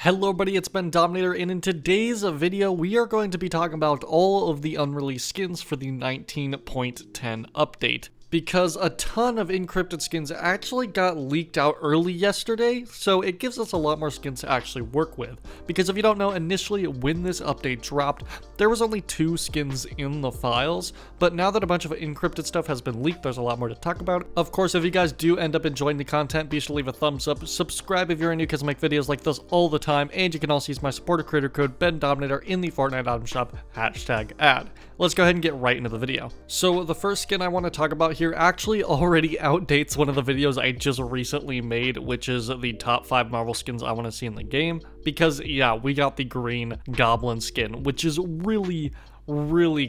Hello everybody, it's Bendominator, and in today's video we are going to be talking about all of the unreleased skins for the 19.10 update. Because a ton of encrypted skins actually got leaked out early yesterday, so it gives us a lot more skins to actually work with. Because if you don't know, initially when this update dropped, there was only 2 skins in the files, but now that a bunch of encrypted stuff has been leaked, there's a lot more to talk about. Of course, if you guys do end up enjoying the content, be sure to leave a thumbs up, subscribe if you're new because I make videos like this all the time, and you can also use my supporter creator code Bendominator in the Fortnite item shop, #ad. Let's go ahead and get right into the video. So the first skin I want to talk about here actually already outdates one of the videos I just recently made, which is the top 5 Marvel skins I want to see in the game. Because yeah, we got the green Goblin skin, which is really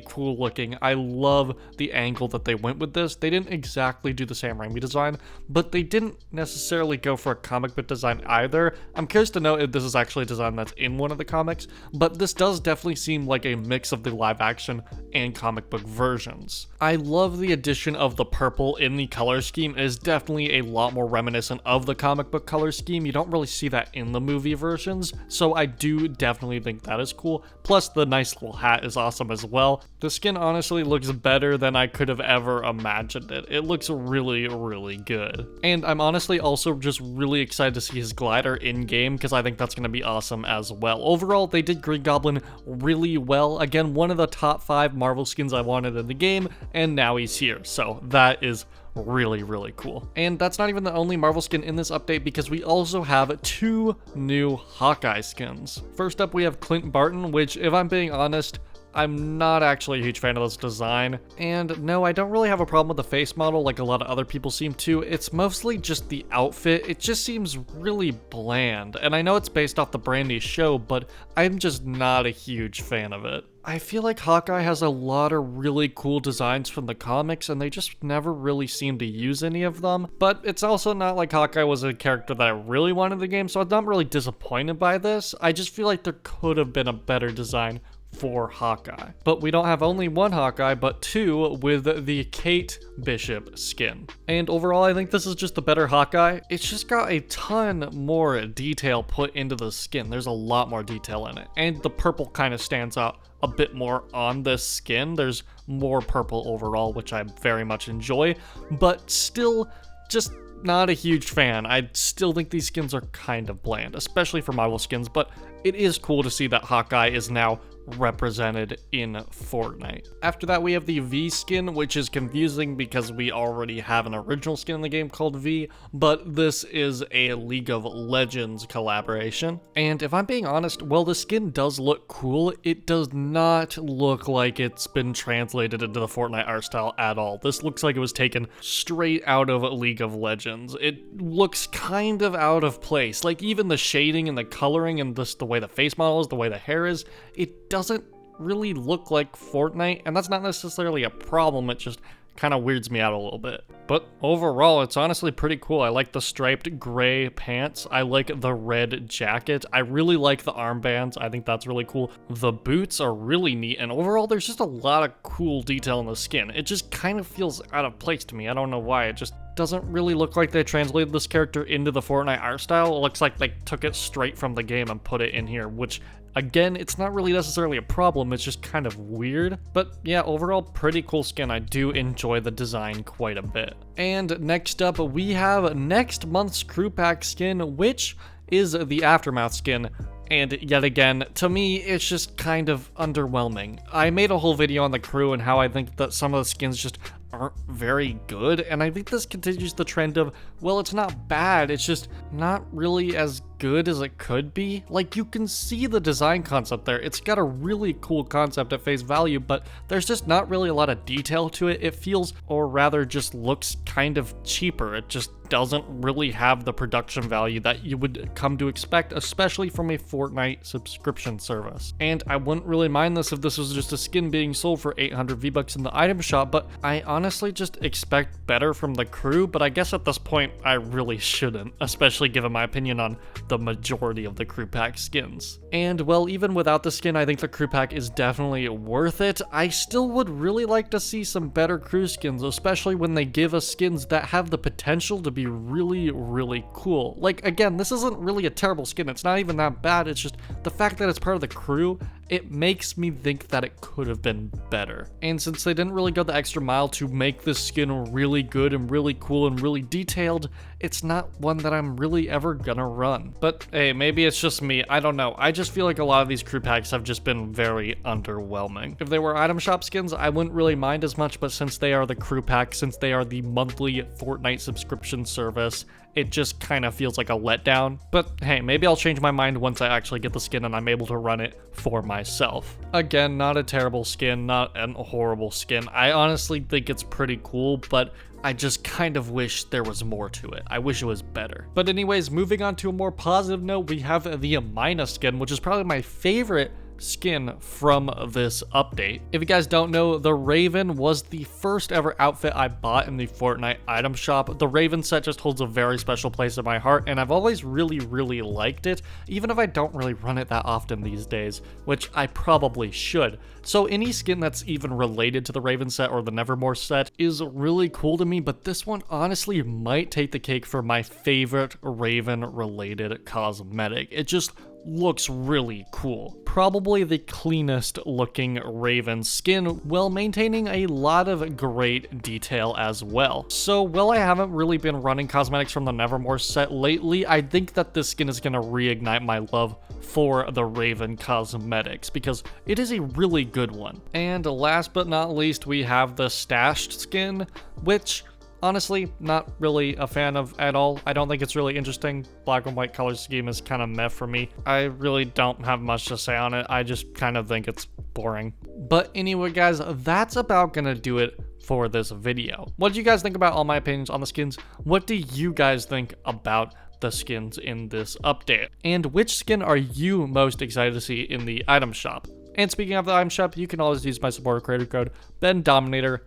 cool looking. I love the angle that they went with this. They didn't exactly do the Sam Raimi design, but they didn't necessarily go for a comic book design either. I'm curious to know if this is actually a design that's in one of the comics, but this does definitely seem like a mix of the live action and comic book versions. I love the addition of the purple in the color scheme. It is definitely a lot more reminiscent of the comic book color scheme. You don't really see that in the movie versions, so I do definitely think that is cool. Plus the nice little hat is awesome as well. The skin honestly looks better than I could have ever imagined it. It looks really good. And I'm honestly also just really excited to see his glider in game because I think that's going to be awesome as well. Overall, they did Green Goblin really well. Again, one of the top 5 Marvel skins I wanted in the game, and now he's here. So that is really cool. And that's not even the only Marvel skin in this update, because we also have 2 new Hawkeye skins. First up, we have Clint Barton, which, if I'm being honest, I'm not actually a huge fan of this design. And no, I don't really have a problem with the face model like a lot of other people seem to. It's mostly just the outfit. It just seems really bland. And I know it's based off the brand new show, but I'm just not a huge fan of it. I feel like Hawkeye has a lot of really cool designs from the comics, and they just never really seem to use any of them. But it's also not like Hawkeye was a character that I really wanted in the game, so I'm not really disappointed by this. I just feel like there could have been a better design for Hawkeye. But we don't have only one Hawkeye, but 2 with the Kate Bishop skin. And overall, I think this is just a better Hawkeye. It's just got a ton more detail put into the skin. There's a lot more detail in it. And the purple kind of stands out a bit more on this skin. There's more purple overall, which I very much enjoy, but still just not a huge fan. I still think these skins are kind of bland, especially for Marvel skins, but it is cool to see that Hawkeye is now represented in Fortnite. After that, we have the V skin, which is confusing because we already have an original skin in the game called V, but this is a League of Legends collaboration. And if I'm being honest, while the skin does look cool, it does not look like it's been translated into the Fortnite art style at all. This looks like it was taken straight out of League of Legends. It looks kind of out of place. Like even the shading and the coloring and just the way the face model is, the way the hair is, it doesn't really look like Fortnite, and that's not necessarily a problem, it just kind of weirds me out a little bit. But overall, it's honestly pretty cool. I like the striped gray pants. I like the red jacket. I really like the armbands. I think that's really cool. The boots are really neat, and overall, there's just a lot of cool detail in the skin. It just kind of feels out of place to me. I don't know why. It just doesn't really look like they translated this character into the Fortnite art style. It looks like they took it straight from the game and put it in here, which again, it's not really necessarily a problem, it's just kind of weird. But yeah, overall, pretty cool skin. I do enjoy the design quite a bit. And next up, we have next month's crew pack skin, which is the Aftermath skin. And yet again, to me, it's just kind of underwhelming. I made a whole video on the crew and how I think that some of the skins just aren't very good, and I think this continues the trend of, well, it's not bad, it's just not really as good as it could be. Like, you can see the design concept there. It's got a really cool concept at face value, but there's just not really a lot of detail to it. It feels, or rather just looks kind of cheaper. It just doesn't really have the production value that you would come to expect, especially from a Fortnite subscription service. And I wouldn't really mind this if this was just a skin being sold for 800 V-Bucks in the item shop, but I honestly just expect better from the crew. But I guess at this point, I really shouldn't, especially given my opinion on the majority of the crew pack skins. And well, even without the skin, I think the crew pack is definitely worth it. I still would really like to see some better crew skins, especially when they give us skins that have the potential to be really, really cool. Like, again, this isn't really a terrible skin. It's not even that bad. It's just the fact that it's part of the crew, it makes me think that it could have been better. And since they didn't really go the extra mile to make this skin really good and really cool and really detailed, it's not one that I'm really ever gonna run. But hey, maybe it's just me, I don't know. I just feel like a lot of these crew packs have just been very underwhelming. If they were item shop skins, I wouldn't really mind as much, but since they are the crew pack, since they are the monthly Fortnite subscription service, it just kind of feels like a letdown. But hey, maybe I'll change my mind once I actually get the skin and I'm able to run it for myself. Again, not a terrible skin, not a horrible skin. I honestly think it's pretty cool, but I just kind of wish there was more to it. I wish it was better. But anyways, moving on to a more positive note, we have the Amino skin, which is probably my favorite skin from this update. If you guys don't know, the Raven was the first ever outfit I bought in the Fortnite item shop. The Raven set just holds a very special place in my heart, and I've always really liked it, even if I don't really run it that often these days, which I probably should. So any skin that's even related to the Raven set or the Nevermore set is really cool to me, but this one honestly might take the cake for my favorite Raven related cosmetic. It just looks really cool. Probably the cleanest looking Raven skin, while maintaining a lot of great detail as well. So while I haven't really been running cosmetics from the Nevermore set lately, I think that this skin is going to reignite my love for the Raven cosmetics, because it is a really good one. And last but not least, we have the Stashed skin, which honestly, not really a fan of at all. I don't think it's really interesting. Black and white color scheme is kind of meh for me. I really don't have much to say on it. I just kind of think it's boring. But anyway, guys, that's about gonna do it for this video. What do you guys think about all my opinions on the skins? What do you guys think about the skins in this update? And which skin are you most excited to see in the item shop? And speaking of the item shop, you can always use my supporter creator code Bendominator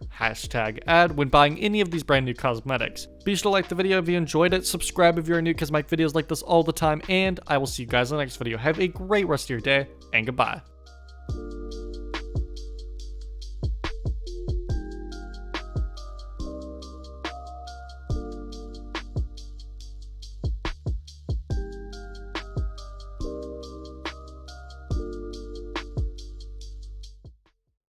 #ad when buying any of these brand new cosmetics. Be sure to like the video if you enjoyed it, subscribe if you're new because I make videos like this all the time, and I will see you guys in the next video. Have a great rest of your day, and goodbye.